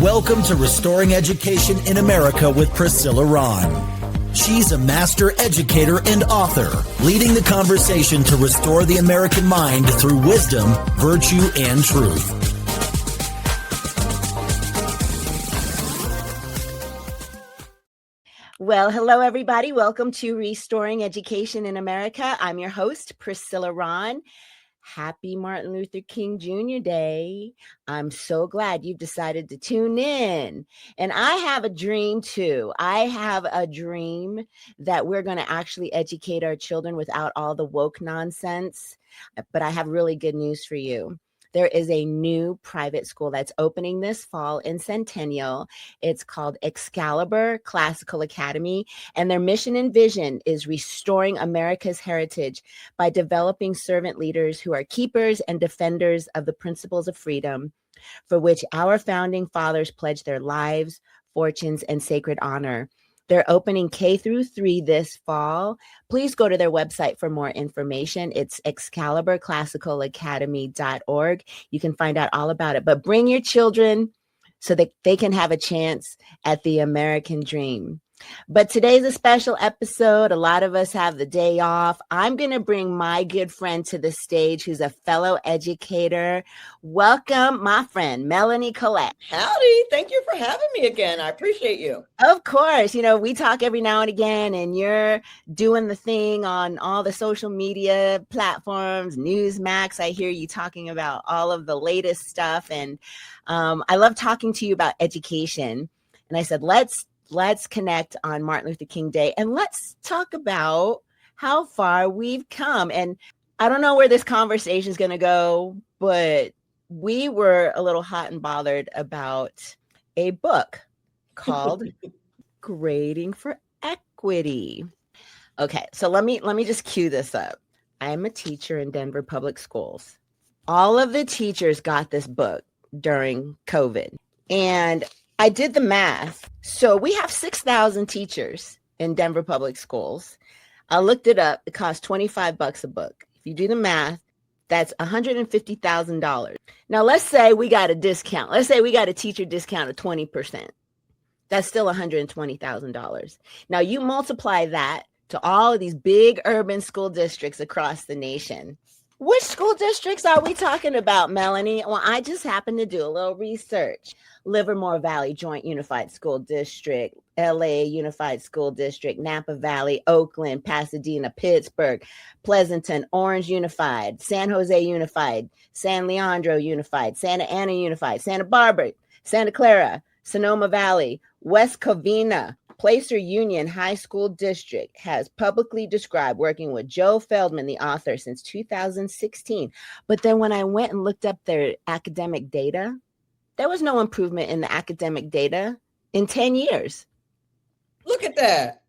Welcome to Restoring Education in America with Priscilla Rahn. She's a master educator and author, leading the conversation to restore the American mind through wisdom, virtue, and truth. Well, hello, everybody. Welcome to Restoring Education in America. I'm your host, Priscilla Rahn. Happy Martin Luther King Jr. Day. I'm so glad you've decided to tune in. And I have a dream too. I have a dream that we're going to actually educate our children without all the woke nonsense. But I have really good news for you. There is a new private school that's opening this fall in Centennial. It's called Excalibur Classical Academy, and their mission and vision is restoring America's heritage by developing servant leaders who are keepers and defenders of the principles of freedom, for which our founding fathers pledged their lives, fortunes, and sacred honor. They're opening K through 3 this fall. Please go to their website for more information. It's excaliburclassicalacademy.org. You can find out all about it. But bring your children so that they can have a chance at the American dream. But today's a special episode. A lot of us have the day off. I'm going to bring my good friend to the stage, who's a fellow educator. Welcome, my friend, Melanie Collette. Howdy. Thank you for having me again. I appreciate you. Of course. You know, we talk every now and again, and you're doing the thing on all the social media platforms, Newsmax. I hear you talking about all of the latest stuff. And I love talking to you about education. And I said, let's connect on Martin Luther King Day, and let's talk about how far we've come. And I don't know where this conversation is going to go, but we were a little hot and bothered about a book called Grading for Equity. Okay, so let me just cue this up. I'm a teacher in Denver Public Schools. All of the teachers got this book during COVID, and I did the math. So we have 6,000 teachers in Denver Public Schools. I looked it up. It costs $25 a book. If you do the math, that's $150,000. Now, let's say we got a discount. Let's say we got a teacher discount of 20%. That's still $120,000. Now, you multiply that to all of these big urban school districts across the nation. Which school districts are we talking about, Melanie? Well, I just happened to do a little research. Livermore Valley Joint Unified School District, LA Unified School District, Napa Valley, Oakland, Pasadena, Pittsburgh, Pleasanton, Orange Unified, San Jose Unified, San Leandro Unified, Santa Ana Unified, Santa Barbara, Santa Clara, Sonoma Valley, West Covina. Placer Union High School District has publicly described working with Joe Feldman, the author, since 2016. But then when I went and looked up their academic data, there was no improvement in the academic data in 10 years. Look at that.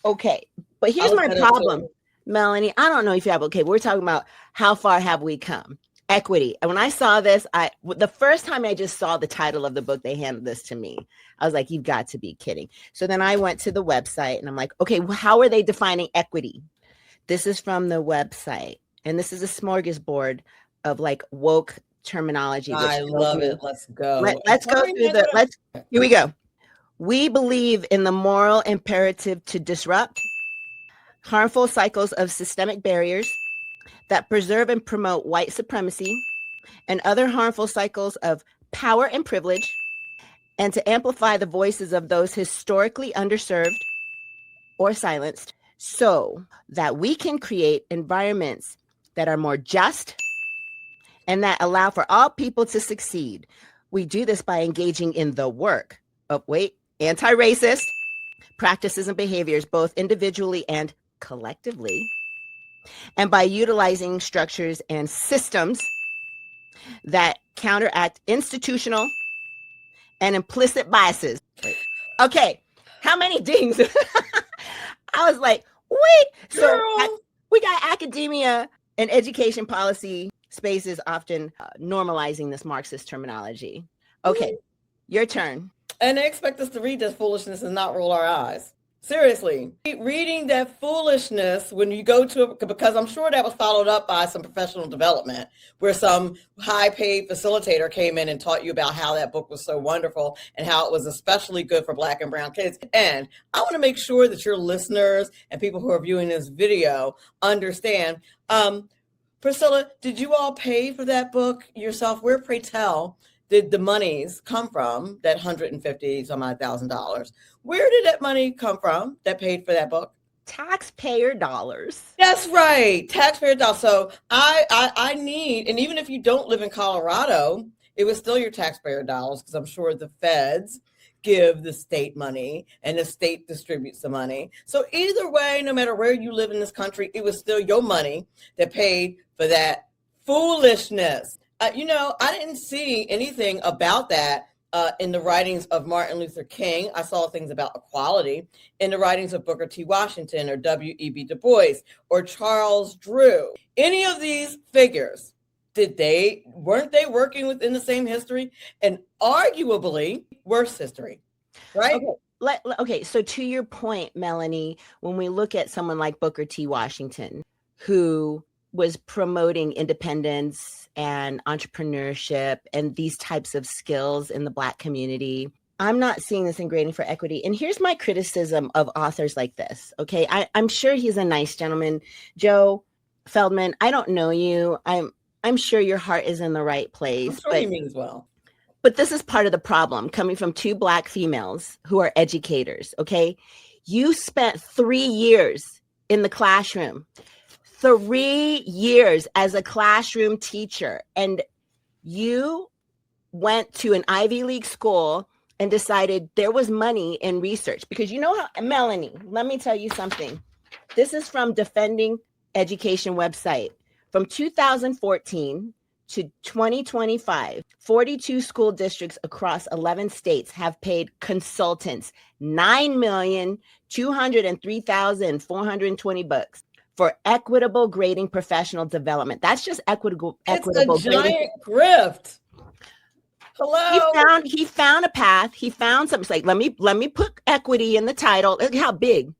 Okay, but here's my problem, Melanie. I don't know if you have, we're talking about how far have we come? Equity. And when I saw this, the first time I just saw the title of the book, they handed this to me. I was like, you've got to be kidding. So then I went to the website and I'm like, okay, well, how are they defining equity? This is from the website. And this is a smorgasbord of like woke terminology. I love it. Let's go. Let's go through here we go. We believe in the moral imperative to disrupt harmful cycles of systemic barriers that preserve and promote white supremacy and other harmful cycles of power and privilege, and to amplify the voices of those historically underserved or silenced so that we can create environments that are more just and that allow for all people to succeed. We do this by engaging in the work of anti-racist practices and behaviors, both individually and collectively, and by utilizing structures and systems that counteract institutional and implicit biases. Okay, how many dings? I was like, wait. So we got academia and education policy spaces often normalizing this Marxist terminology. Okay, your turn. And they expect us to read this foolishness and not roll our eyes. Seriously, reading that foolishness when you go to it, because I'm sure that was followed up by some professional development where some high-paid facilitator came in and taught you about how that book was so wonderful and how it was especially good for Black and brown kids. And I want to make sure that your listeners and people who are viewing this video understand. Priscilla, did you all pay for that book yourself? Where, pray tell, did the monies come from, that $150,000? Where did that money come from that paid for that book? Taxpayer dollars. That's right, taxpayer dollars. So I need, and even if you don't live in Colorado, it was still your taxpayer dollars, because I'm sure the feds give the state money and the state distributes the money. So either way, no matter where you live in this country, it was still your money that paid for that foolishness. I didn't see anything about that in the writings of Martin Luther King. I saw things about equality in the writings of Booker T. Washington or W.E.B. Du Bois or Charles Drew. Any of these figures, weren't they working within the same history and arguably worse history, right? Okay, so to your point, Melanie, when we look at someone like Booker T. Washington, who was promoting independence and entrepreneurship and these types of skills in the Black community, I'm not seeing this in grading for equity. And here's my criticism of authors like this. Okay, I'm sure he's a nice gentleman. Joe Feldman, I don't know you. I'm sure your heart is in the right place. I'm sure he means well. But this is part of the problem, coming from two Black females who are educators. Okay, you spent 3 years in the classroom. 3 years as a classroom teacher, and you went to an Ivy League school and decided there was money in research. Because you know how, Melanie, let me tell you something. This is from Defending Education website. From 2014 to 2025, 42 school districts across 11 states have paid consultants $9,203,420 for equitable grading professional development. That's just equitable. It's a giant grift. Hello. He found a path. He found something. It's like, let me put equity in the title. Look how big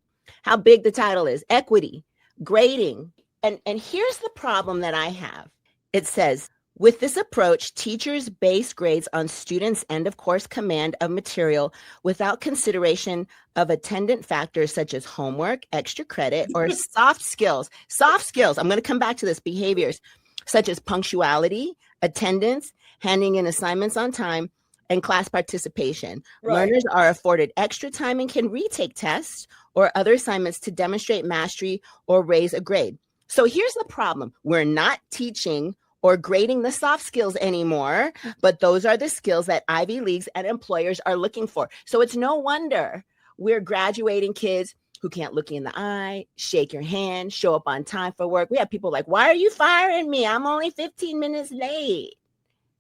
the title is. Equity, grading. And here's the problem that I have. It says, with this approach, teachers base grades on students' end of course command of material without consideration of attendant factors such as homework, extra credit, or soft skills. Soft skills, I'm going to come back to this, behaviors such as punctuality, attendance, handing in assignments on time, and class participation. Right. Learners are afforded extra time and can retake tests or other assignments to demonstrate mastery or raise a grade. So here's the problem. We're not teaching or grading the soft skills anymore, but those are the skills that Ivy Leagues and employers are looking for. So it's no wonder we're graduating kids who can't look you in the eye, shake your hand, show up on time for work. We have people like, why are you firing me? I'm only 15 minutes late.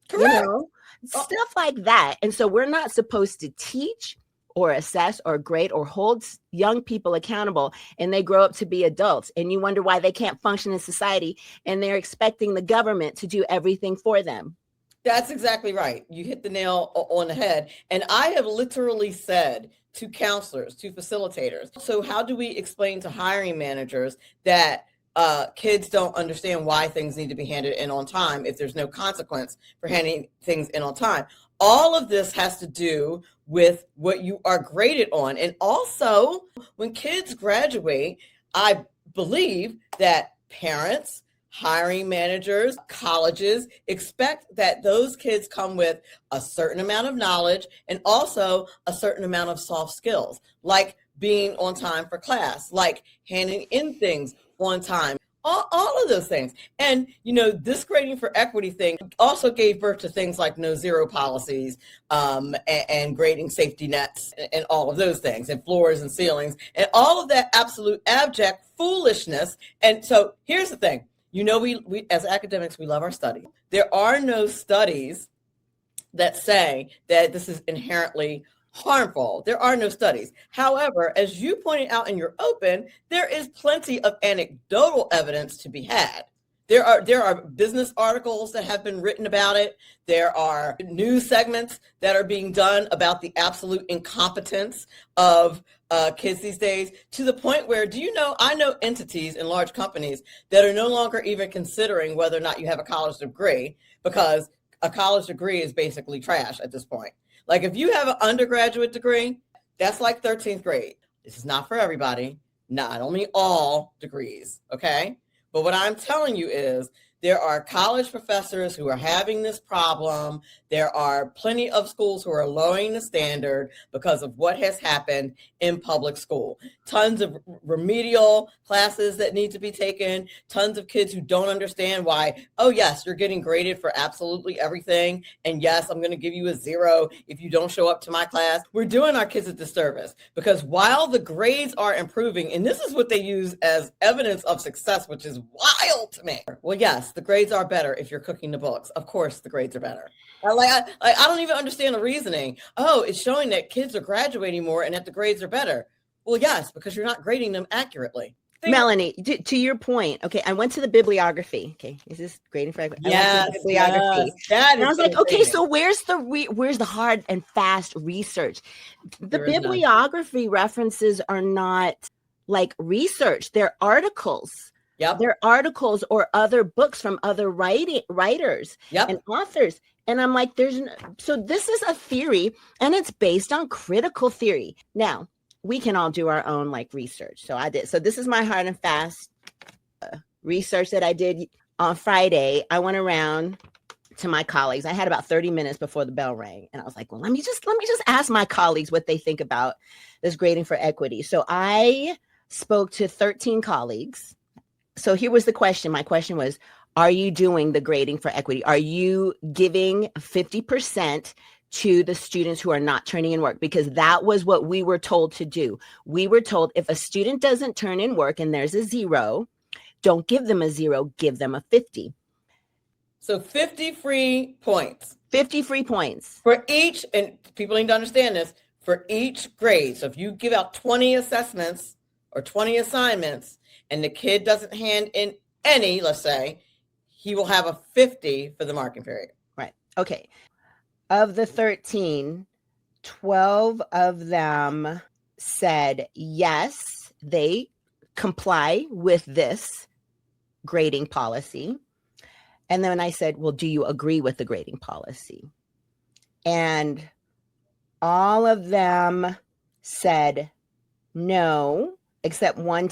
Correct. Stuff like that. And so we're not supposed to teach or assess or grade or hold young people accountable, and they grow up to be adults, and you wonder why they can't function in society, and they're expecting the government to do everything for them. That's exactly right. You hit the nail on the head. And I have literally said to counselors, to facilitators, so how do we explain to hiring managers that kids don't understand why things need to be handed in on time if there's no consequence for handing things in on time? All of this has to do with what you are graded on. And also, when kids graduate, I believe that parents, hiring managers, colleges expect that those kids come with a certain amount of knowledge and also a certain amount of soft skills, like being on time for class, like handing in things on time. All of those things. And, this grading for equity thing also gave birth to things like no zero policies and grading safety nets and all of those things and floors and ceilings and all of that absolute abject foolishness. And so here's the thing, we as academics, we love our study. There are no studies that say that this is inherently harmful. There are no studies. However, as you pointed out in your open, there is plenty of anecdotal evidence to be had. There are business articles that have been written about it. There are news segments that are being done about the absolute incompetence of kids these days, to the point where, I know entities in large companies that are no longer even considering whether or not you have a college degree, because a college degree is basically trash at this point. Like if you have an undergraduate degree, that's like 13th grade. This is not for everybody, not only all degrees, okay? But what I'm telling you is there are college professors who are having this problem. There are plenty of schools who are lowering the standard because of what has happened in public school. Tons of remedial classes that need to be taken, tons of kids who don't understand why, oh yes, you're getting graded for absolutely everything. And yes, I'm going to give you a 0 if you don't show up to my class. We're doing our kids a disservice, because while the grades are improving, and this is what they use as evidence of success, which is wild to me. Well, yes, the grades are better if you're cooking the books. Of course, the grades are better. I don't even understand the reasoning. Oh, it's showing that kids are graduating more and that the grades are better. Well, yes, because you're not grading them accurately. Melanie, to your point, okay, I went to the bibliography. Okay, is this grading for? Yes, bibliography. Yes, and I was like, okay, so where's the hard and fast research? The bibliography references are not like research; they're articles. Yep. They're articles or other books from other writers and authors. And I'm like, so this is a theory, and it's based on critical theory. Now, we can all do our own like research. So I did. So this is my hard and fast research that I did on Friday. I went around to my colleagues. I had about 30 minutes before the bell rang. And I was like, well, let me just ask my colleagues what they think about this grading for equity. So I spoke to 13 colleagues. So here was the question. My question was, are you doing the grading for equity? Are you giving 50% to the students who are not turning in work? Because that was what we were told to do. We were told if a student doesn't turn in work and there's a 0, don't give them a 0, give them a 50. So 50 free points. 50 free points. For each, and people need to understand this, for each grade. So if you give out 20 assessments or 20 assignments, and the kid doesn't hand in any, let's say, he will have a 50 for the marking period. Right. Okay. Of the 13, 12 of them said, yes, they comply with this grading policy. And then I said, well, do you agree with the grading policy? And all of them said no. Except one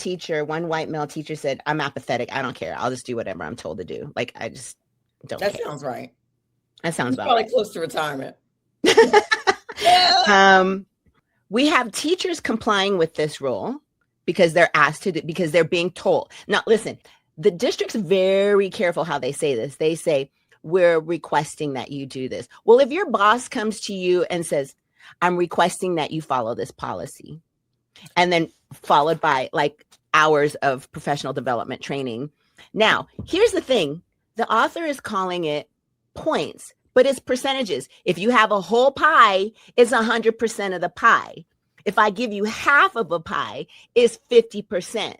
white male teacher said, I'm apathetic. I don't care. I'll just do whatever I'm told to do. Like, I just don't care. That sounds right. That sounds about probably right. Close to retirement. We have teachers complying with this rule because they're asked to do, because they're being told. Now, listen, the district's very careful how they say this. They say, we're requesting that you do this. Well, if your boss comes to you and says, I'm requesting that you follow this policy, and then followed by like hours of professional development training. Now, here's the thing. The author is calling it points, but it's percentages. If you have a whole pie, it's 100% of the pie. If I give you half of a pie, it's 50%.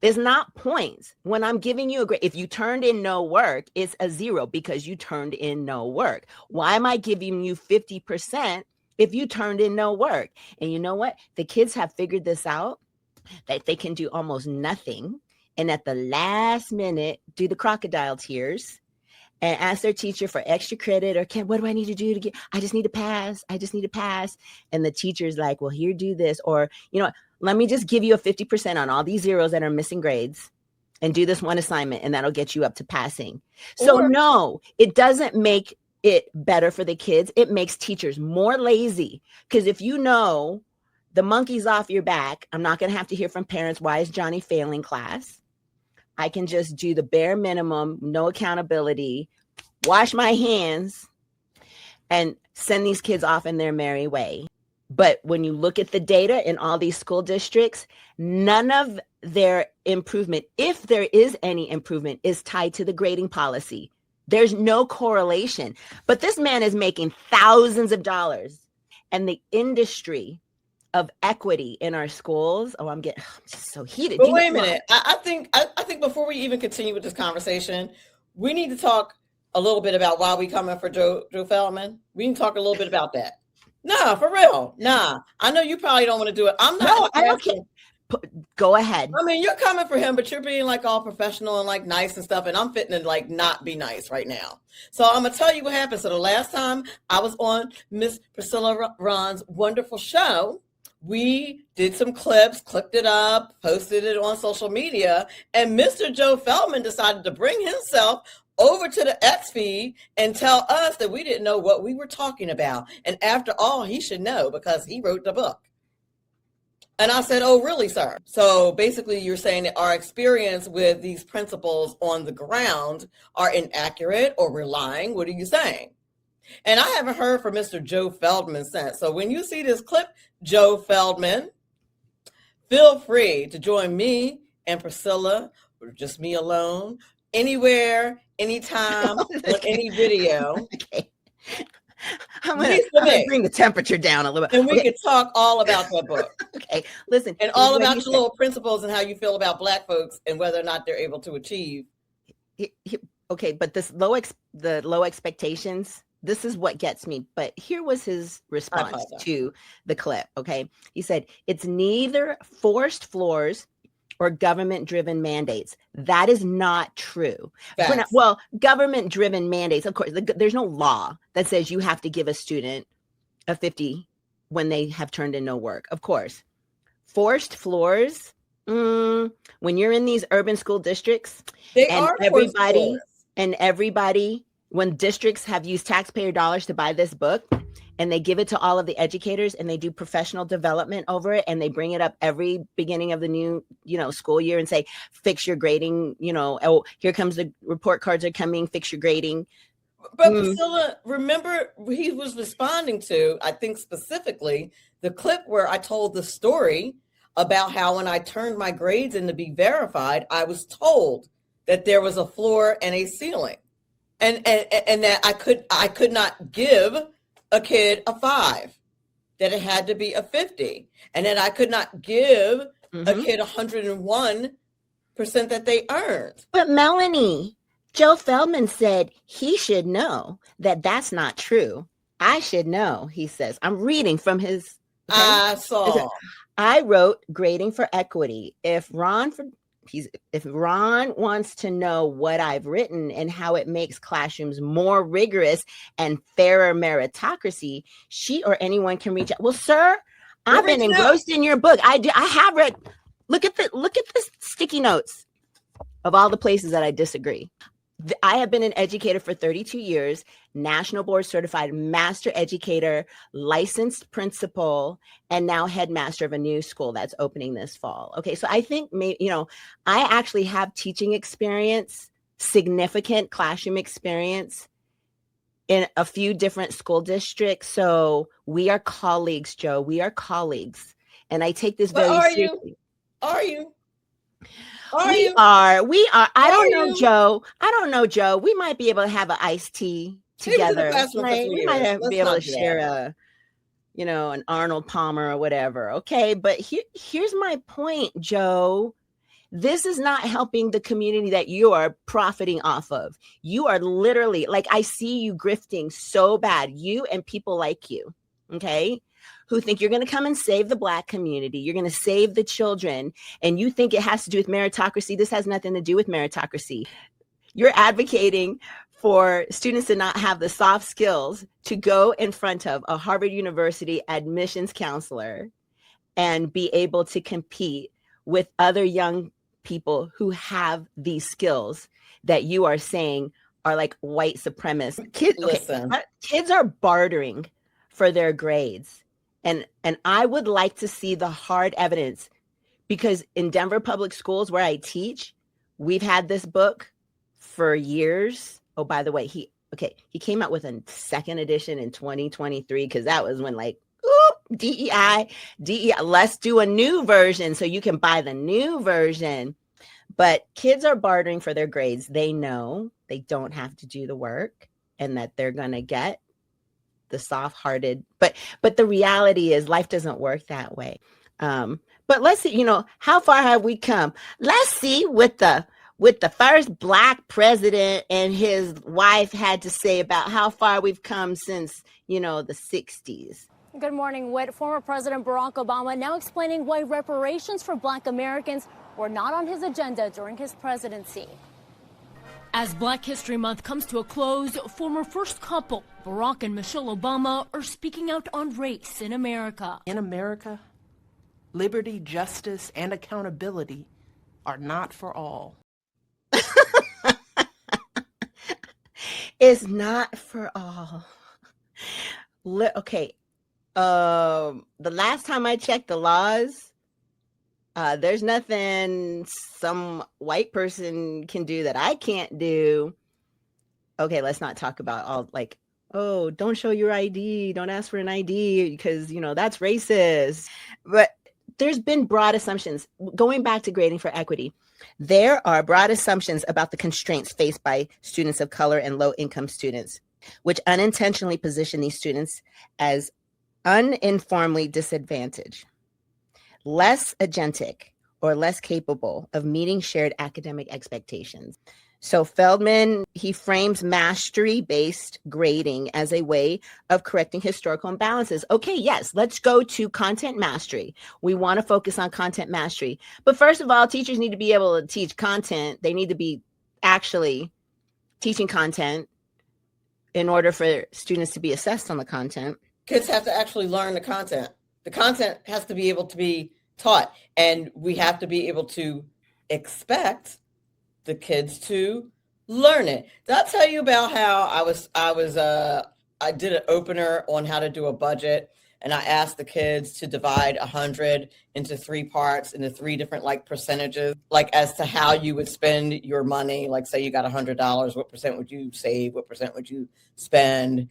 It's not points. When I'm giving you a grade, if you turned in no work, it's a 0 because you turned in no work. Why am I giving you 50%? If you turned in no work? And you know what? The kids have figured this out, that they can do almost nothing. And at the last minute, do the crocodile tears and ask their teacher for extra credit or what do I need to do to get, I just need to pass. And the teacher's like, well, here, do this. Or, let me just give you a 50% on all these zeros that are missing grades and do this one assignment. And that'll get you up to passing. So no, it doesn't make it better for the kids. It makes teachers more lazy, because if the monkey's off your back, I'm not going to have to hear from parents, why is Johnny failing class? I can just do the bare minimum, no accountability, wash my hands, and send these kids off in their merry way. But when you look at the data in all these school districts, none of their improvement, if there is any improvement, is tied to the grading policy. There's no correlation. But this man is making thousands of dollars. And the industry of equity in our schools, I'm just so heated. But wait a minute. I think before we even continue with this conversation, we need to talk a little bit about why we coming for Joe Feldman. We can talk a little bit about that. Nah, for real. Nah, I know you probably don't want to do it. I'm not. No, I don't care. Go ahead. I mean, you're coming for him, but you're being like all professional and like nice and stuff. And I'm fitting to like not be nice right now. So I'm gonna tell you what happened. So the last time I was on Miss Priscilla Rahn's wonderful show, we did some clips, clipped it up, posted it on social media, and Mr. Joe Feldman decided to bring himself over to the X feed and tell us that we didn't know what we were talking about. And after all, he should know because he wrote the book. And I said, oh, really, sir? So basically you're saying that our experience with these principles on the ground are inaccurate or relying. What are you saying? And I haven't heard from Mr. Joe Feldman since. So when you see this clip, Joe Feldman, feel free to join me and Priscilla, or just me alone, anywhere, anytime, on any video. Okay. I'm gonna bring the temperature down a little bit. And we can talk all about that book. Okay, listen. And all about your little principles and how you feel about Black folks and whether or not they're able to achieve. Okay, but the low expectations, this is what gets me. But here was his response to the clip, okay? He said, it's neither forced floors or government-driven mandates. That is not true. Well, government-driven mandates, of course, there's no law that says you have to give a student a 50 when they have turned in no work. Of course. Forced floors, when you're in these urban school districts, everybody, when districts have used taxpayer dollars to buy this book, and they give it to all of the educators and they do professional development over it. And they bring it up every beginning of the new, school year and say, fix your grading, oh, here comes the report cards are coming, fix your grading. But Priscilla, remember he was responding to, I think specifically, the clip where I told the story about how when I turned my grades in to be verified, I was told that there was a floor and a ceiling. And that I could not give a kid a 5, that it had to be a 50, and that I could not give a kid 101% that they earned. But Melanie, Joe Feldman said he should know that that's not true. I should know, he says. I'm reading from his. Okay? I wrote grading for equity. If Ron wants to know what I've written and how it makes classrooms more rigorous and fairer meritocracy, she or anyone can reach out. Well, sir, I've been engrossed in your book. I have read. Look at the sticky notes of all the places that I disagree. I have been an educator for 32 years, national board certified master educator, licensed principal, and now headmaster of a new school that's opening this fall. Okay, so I think I actually have teaching experience, significant classroom experience in a few different school districts. So we are colleagues, Joe. We are colleagues. And I take this very seriously. Are you? We are. I don't know, Joe. We might be able to have an iced tea together. We might be able to share an Arnold Palmer or whatever. Okay. But here's my point, Joe. This is not helping the community that you are profiting off of. You are literally, I see you grifting so bad, you and people like you. Okay. Who think you're going to come and save the Black community. You're going to save the children. And you think it has to do with meritocracy. This has nothing to do with meritocracy. You're advocating for students to not have the soft skills to go in front of a Harvard University admissions counselor and be able to compete with other young people who have these skills that you are saying are like white supremacists. Kids are bartering for their grades. And I would like to see the hard evidence, because in Denver Public Schools where I teach, we've had this book for years. Oh, by the way, he came out with a second edition in 2023, because that was when DEI, let's do a new version so you can buy the new version. But kids are bartering for their grades. They know they don't have to do the work and that they're going to get the soft-hearted, but the reality is life doesn't work that way. But let's see, how far have we come? Let's see what the first Black president and his wife had to say about how far we've come since, the 60s. Good morning, Whit. Former President Barack Obama now explaining why reparations for Black Americans were not on his agenda during his presidency. As Black History Month comes to a close, former first couple, Barack and Michelle Obama, are speaking out on race in America. In America, liberty, justice, and accountability are not for all. It's not for all. Okay. The last time I checked the laws, there's nothing some white person can do that I can't do. Okay, let's not talk about all like, oh, don't show your ID, don't ask for an ID because, you know, that's racist. But there's been broad assumptions. Going back to grading for equity, there are broad assumptions about the constraints faced by students of color and low-income students, which unintentionally position these students as uninformedly disadvantaged, less agentic, or less capable of meeting shared academic expectations. So Feldman, he frames mastery-based grading as a way of correcting historical imbalances. Okay, yes, let's go to content mastery. We want to focus on content mastery. But first of all, teachers need to be able to teach content. They need to be actually teaching content in order for students to be assessed on the content. Kids have to actually learn the content. The content has to be able to be taught, and we have to be able to expect the kids to learn it. Did I tell you about how I did an opener on how to do a budget, and I asked the kids to divide 100 into 3 parts into 3 different like percentages, like as to how you would spend your money. Like say you got $100, what percent would you save? What percent would you spend?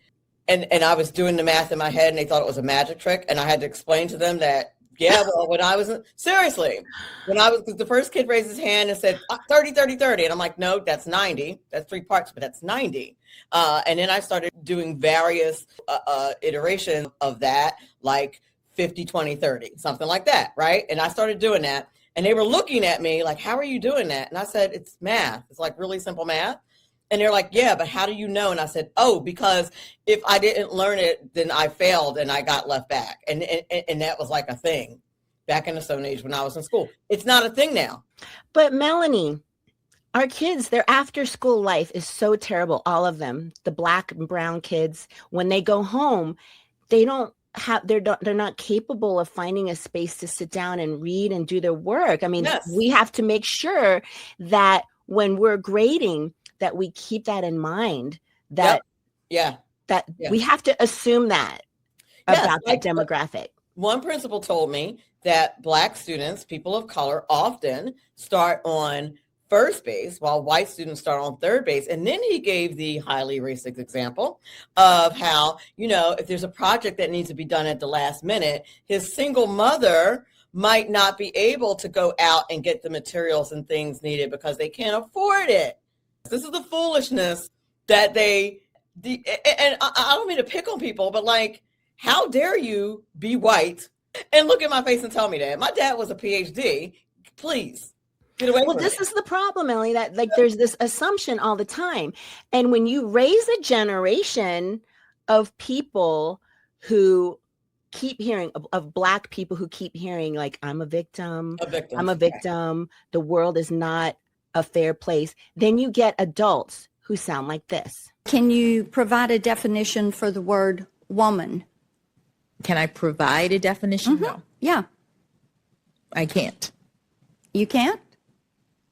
And I was doing the math in my head and they thought it was a magic trick. And I had to explain to them that, yeah, well, when I was, seriously, because the first kid raised his hand and said 30, 30, 30. And I'm like, no, that's 90. That's 3 parts, but that's 90. And then I started doing various iterations of that, like 50, 20, 30, something like that, right? And I started doing that. And they were looking at me like, how are you doing that? And I said, it's math. It's like really simple math. And they're like, yeah, but how do you know? And I said, oh, because if I didn't learn it, then I failed and I got left back. And that was like a thing back in the Stone Age when I was in school. It's not a thing now. But Melanie, our kids, their after school life is so terrible. All of them, the Black and brown kids, when they go home, they're not capable of finding a space to sit down and read and do their work. I mean, yes. We have to make sure that when we're grading, that we keep that in mind, that we have to assume that about that demographic. One principal told me that Black students, people of color, often start on first base while white students start on third base. And then he gave the highly racist example of how, if there's a project that needs to be done at the last minute, his single mother might not be able to go out and get the materials and things needed because they can't afford it. This is the foolishness that and I don't mean to pick on people, but like, how dare you be white and look at my face and tell me that? My dad was a PhD. Please get away from me. This is the problem, Ellie, that like there's this assumption all the time. And when you raise a generation of people who keep hearing of Black people who keep hearing like, I'm a victim. I'm a victim. The world is not a fair place. Then you get adults who sound like this. Can you provide a definition for the word woman? Can I provide a definition? Mm-hmm. No. Yeah. I can't. You can't?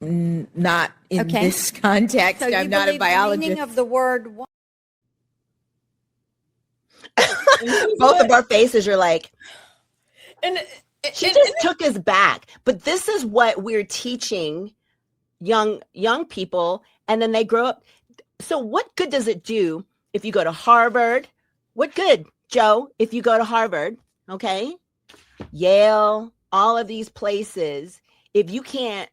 Not in this context. So I'm not a biologist. The meaning of the word woman. Both of our faces are like, and she just took us back. But this is what we're teaching young people, and then they grow up. So what good does it do if you go to Harvard? What good, Joe, if you go to Harvard, okay? Yale, all of these places, if you can't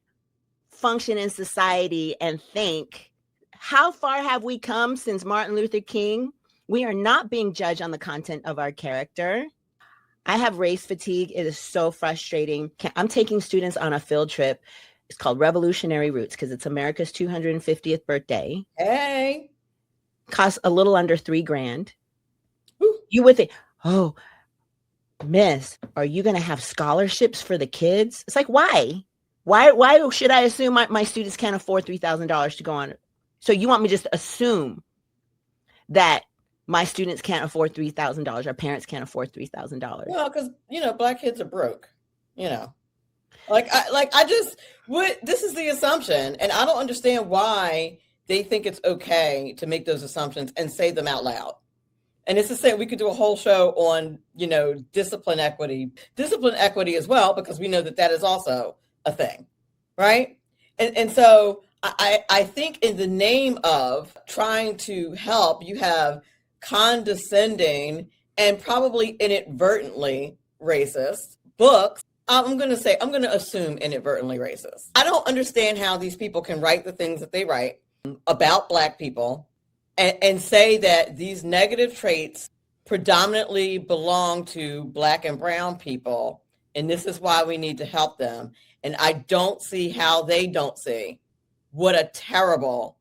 function in society and think, how far have we come since Martin Luther King? We are not being judged on the content of our character. I have race fatigue. It is so frustrating. I'm taking students on a field trip. It's called Revolutionary Roots because it's America's 250th birthday. Hey. Costs a little under $3,000. Ooh. You would think, oh, Miss, are you going to have scholarships for the kids? It's like, why? Why should I assume my students can't afford $3,000 to go on? So you want me just to assume that my students can't afford $3,000, our parents can't afford $3,000? Well, because, Black kids are broke, This is the assumption. And I don't understand why they think it's okay to make those assumptions and say them out loud. And it's the same. We could do a whole show on, discipline equity as well, because we know that is also a thing, right? And so I think in the name of trying to help, you have condescending and probably inadvertently racist books. I'm going to assume inadvertently racist. I don't understand how these people can write the things that they write about Black people and say that these negative traits predominantly belong to Black and brown people, and this is why we need to help them. And I don't see how they don't see what a terrible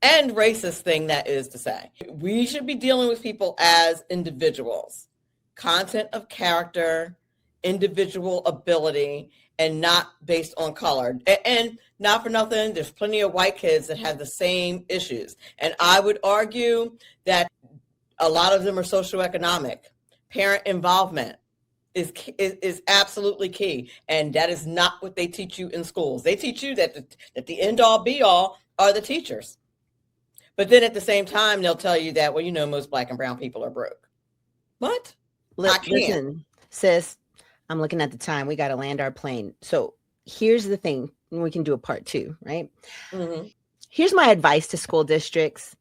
and racist thing that is to say. We should be dealing with people as individuals, content of character, individual ability, and not based on color. And not for nothing, there's plenty of white kids that have the same issues. And I would argue that a lot of them are socioeconomic. Parent involvement is absolutely key. And that is not what they teach you in schools. They teach you that the end all be all are the teachers. But then at the same time, they'll tell you that, most Black and brown people are broke. What? Listen, sis, I'm looking at the time. We got to land our plane. So here's the thing. We can do a part 2, right? Mm-hmm. Here's my advice to school districts.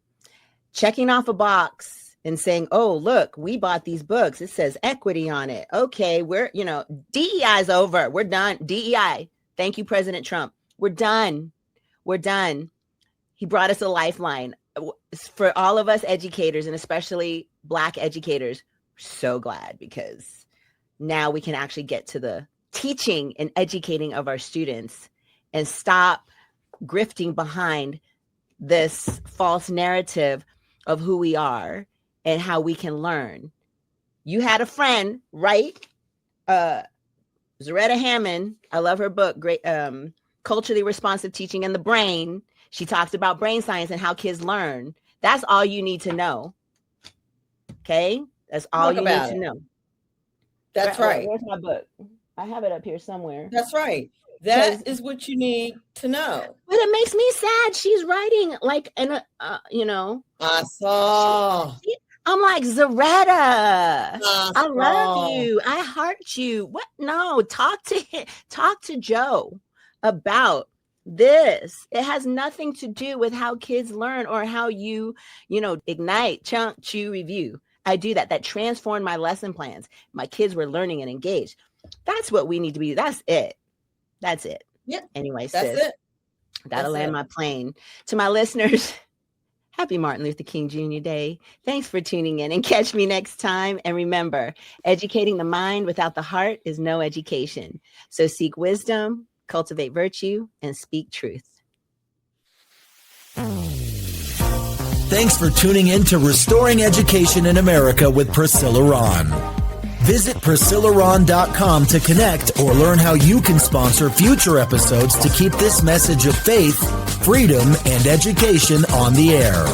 Checking off a box and saying, oh, look, we bought these books. It says equity on it. Okay, DEI is over. We're done. DEI. Thank you, President Trump. We're done. He brought us a lifeline. For all of us educators, and especially Black educators, so glad, because now we can actually get to the teaching and educating of our students and stop grifting behind this false narrative of who we are and how we can learn. You had a friend, right? Zaretta Hammond. I love her book, great, Culturally Responsive Teaching and the Brain. She talks about brain science and how kids learn. That's all you need to know. Okay? That's all you need to know. That's right. Where's my book? I have it up here somewhere. That's right. That is what you need to know. But it makes me sad. She's writing I saw. I'm like, Zaretta, I love you. I heart you. What? No, talk to Joe about this. It has nothing to do with how kids learn or how you ignite, chunk, chew, review. I do that. That transformed my lesson plans. My kids were learning and engaged. That's what we need to be. That's it. Yeah. Anyway, that's sis, it. Gotta land my plane. To my listeners, happy Martin Luther King Jr. Day. Thanks for tuning in, and catch me next time. And remember, educating the mind without the heart is no education. So seek wisdom, cultivate virtue, and speak truth. Thanks for tuning in to Restoring Education in America with Priscilla Rahn. Visit PriscillaRahn.com to connect or learn how you can sponsor future episodes to keep this message of faith, freedom, and education on the air.